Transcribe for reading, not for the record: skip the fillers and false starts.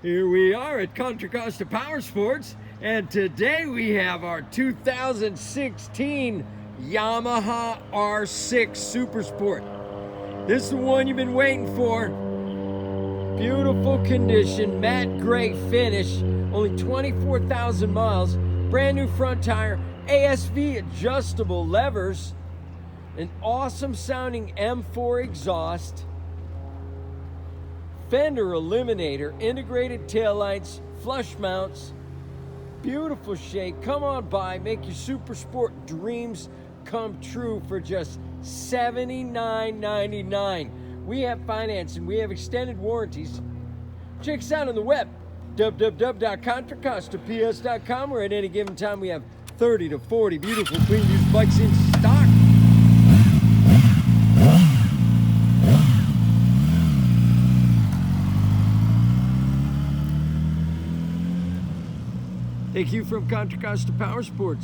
Here we are at Contra Costa Powersports, and today we have our 2016 Yamaha R6 Supersport. This is the one you've been waiting for. Beautiful condition, matte gray finish, only 24,000 miles, brand new front tire, ASV adjustable levers, an awesome sounding M4 exhaust, fender eliminator, integrated taillights, flush mounts, beautiful shape. Come on by, make your super sport dreams come true for just $79.99. We have financing, we have extended warranties. Check us out on the web, www.contracostaps.com, where at any given time we have 30 to 40 beautiful clean used bikes in stock. Thank you from Contra Costa Powersports.